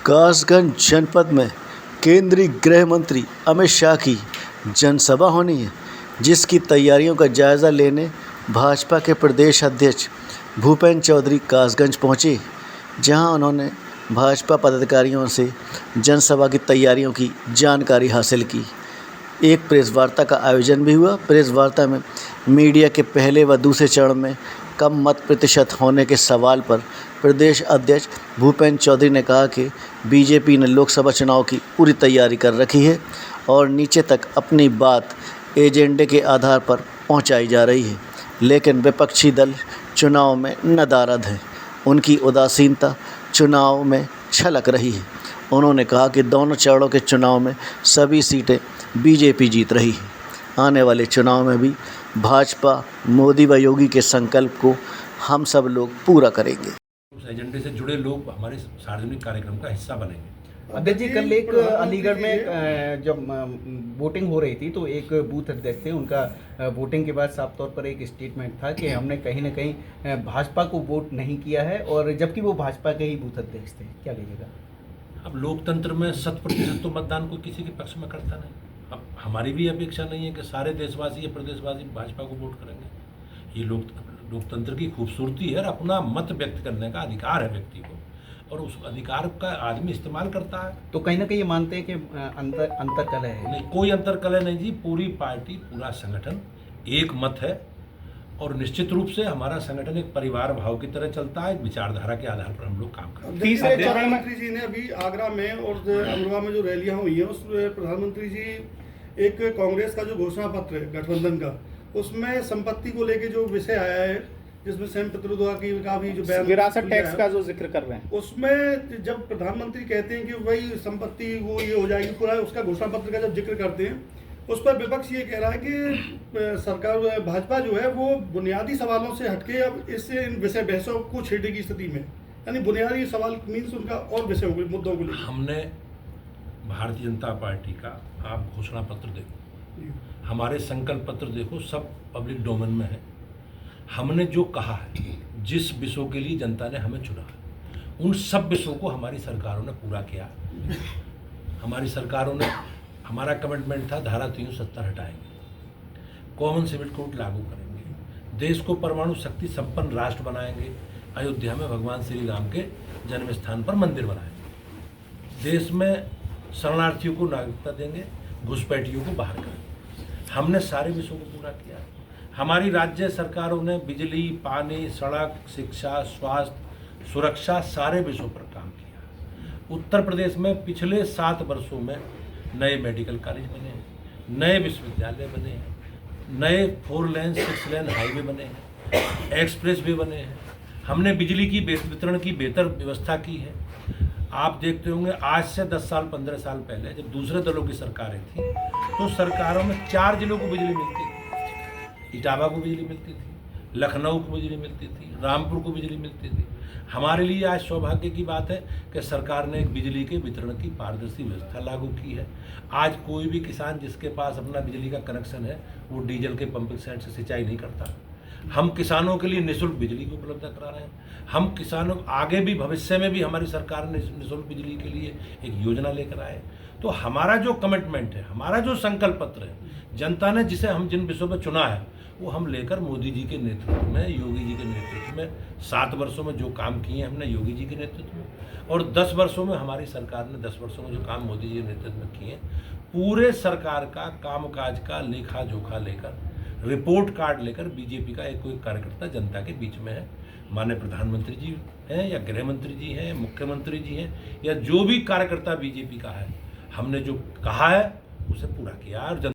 कासगंज जनपद में केंद्रीय गृह मंत्री अमित शाह की जनसभा होनी है, जिसकी तैयारियों का जायज़ा लेने भाजपा के प्रदेश अध्यक्ष भूपेंद्र चौधरी कासगंज पहुंचे, जहां उन्होंने भाजपा पदाधिकारियों से जनसभा की तैयारियों की जानकारी हासिल की। एक प्रेस वार्ता का आयोजन भी हुआ। प्रेस वार्ता में मीडिया के पहले व दूसरे चरण में कम मत प्रतिशत होने के सवाल पर प्रदेश अध्यक्ष भूपेंद्र चौधरी ने कहा कि बीजेपी ने लोकसभा चुनाव की पूरी तैयारी कर रखी है और नीचे तक अपनी बात एजेंडे के आधार पर पहुंचाई जा रही है, लेकिन विपक्षी दल चुनाव में नदारद हैं। उनकी उदासीनता चुनाव में छलक रही है। उन्होंने कहा कि दोनों चरणों के चुनाव में सभी सीटें बीजेपी जीत रही है। आने वाले चुनाव में भी भाजपा मोदी व योगी के संकल्प को हम सब लोग पूरा करेंगे। उस एजेंडे से जुड़े लोग हमारे सार्वजनिक कार्यक्रम का हिस्सा बनेंगे। अध्यक्ष जी, कल एक अलीगढ़ में जब वोटिंग हो रही थी तो एक बूथ अध्यक्ष थे, उनका वोटिंग के बाद साफ तौर पर एक स्टेटमेंट था कि हमने कहीं ना कहीं भाजपा को वोट नहीं किया है, और जबकि वो भाजपा के ही बूथ अध्यक्ष थे। क्या कहिएगा? अब लोकतंत्र में 100% तो मतदान कोई किसी के पक्ष में करता नहीं। अब हमारी भी अपेक्षा नहीं है कि सारे देशवासी या प्रदेशवासी भाजपा को वोट करेंगे। ये लोकतंत्र की खूबसूरती है और अपना मत व्यक्त करने का अधिकार है व्यक्ति को, और उस अधिकार का आदमी इस्तेमाल करता है। तो कहीं ना कहीं ये मानते हैं कि अंतरकलह है? नहीं, कोई अंतरकलह नहीं जी। पूरी पार्टी, पूरा संगठन एक मत है, और निश्चित रूप से हमारा संगठन एक परिवार भाव की तरह चलता है। एक विचारधारा के आधार पर हम लोग काम करते हैं। तीसरे प्रधानमंत्री जी ने अभी आगरा में और अमरोहा में जो रैलियां हुई हैं, उसमें प्रधानमंत्री जी एक कांग्रेस का जो घोषणा पत्र है गठबंधन का, उसमें संपत्ति को लेके जो विषय आया है, जिसमें सेम पित्रोदा का भी जो बयान, विरासत टैक्स का जो जिक्र कर रहे हैं, उसमें जब प्रधानमंत्री कहते हैं कि वही संपत्ति वो ये हो जाएगी, पूरा उसका घोषणा पत्र का जब जिक्र करते हैं, उस पर विपक्ष ये कह रहा है कि सरकार भाजपा जो है वो बुनियादी सवालों से हटके अब इससे इन विषय बहसों को छेड़ने की स्थिति में, यानी बुनियादी सवाल मीन्स उनका और विषय मुद्दों को लेकर। हमने भारतीय जनता पार्टी का, आप घोषणा पत्र देखो, हमारे संकल्प पत्र देखो, सब पब्लिक डोमेन में है। हमने जो कहा है, जिस विषयों के लिए जनता ने हमें चुना है, उन सब विषयों को हमारी सरकारों ने पूरा किया। हमारी सरकारों ने, हमारा कमिटमेंट था धारा 370 हटाएंगे, कॉमन सिविल कोड लागू करेंगे, देश को परमाणु शक्ति संपन्न राष्ट्र बनाएंगे, अयोध्या में भगवान श्री राम के जन्म स्थान पर मंदिर बनाएंगे, देश में शरणार्थियों को नागरिकता देंगे, घुसपैठियों को बाहर करेंगे। हमने सारे विषयों को पूरा किया। हमारी राज्य सरकारों ने बिजली, पानी, सड़क, शिक्षा, स्वास्थ्य, सुरक्षा, सारे विषयों पर काम किया। उत्तर प्रदेश में पिछले 7 वर्षों में नए मेडिकल कॉलेज बने हैं, नए विश्वविद्यालय बने हैं, नए 4 लेन 6 लेन हाईवे बने हैं, एक्सप्रेस वे बने हैं। हमने बिजली की वितरण की बेहतर व्यवस्था की है। आप देखते होंगे, आज से 10 साल 15 साल पहले जब दूसरे दलों की सरकारें थी, तो सरकारों में 4 जिलों को बिजली मिलती थी। इटावा को बिजली मिलती थी, लखनऊ को बिजली मिलती थी, रामपुर को बिजली मिलती थी। हमारे लिए आज सौभाग्य की बात है कि सरकार ने एक बिजली के वितरण की पारदर्शी व्यवस्था लागू की है। आज कोई भी किसान जिसके पास अपना बिजली का कनेक्शन है, वो डीजल के पंपिंग सेट से सिंचाई नहीं करता। हम किसानों के लिए निःशुल्क बिजली को उपलब्ध करा रहे हैं। हम किसानों, आगे भी भविष्य में भी हमारी सरकार ने निःशुल्क बिजली के लिए एक योजना लेकर आए। तो हमारा जो कमिटमेंट है, हमारा जो संकल्प पत्र है, जनता ने जिसे हम जिन विषयों पर चुना है, वो हम लेकर मोदी जी के नेतृत्व में, योगी जी के नेतृत्व में, 7 वर्षों में जो काम किए हैं हमने योगी जी के नेतृत्व में, और 10 वर्षों में हमारी सरकार ने 10 वर्षों में जो काम मोदी जी के नेतृत्व में किए, पूरे सरकार का कामकाज का लेखा जोखा लेकर, रिपोर्ट कार्ड लेकर बीजेपी का एक कोई कार्यकर्ता जनता के बीच में है। माननीय प्रधानमंत्री जी हैं या गृह मंत्री जी हैं, मुख्यमंत्री जी हैं, या जो भी कार्यकर्ता बीजेपी का है, हमने जो कहा है उसे पूरा किया। और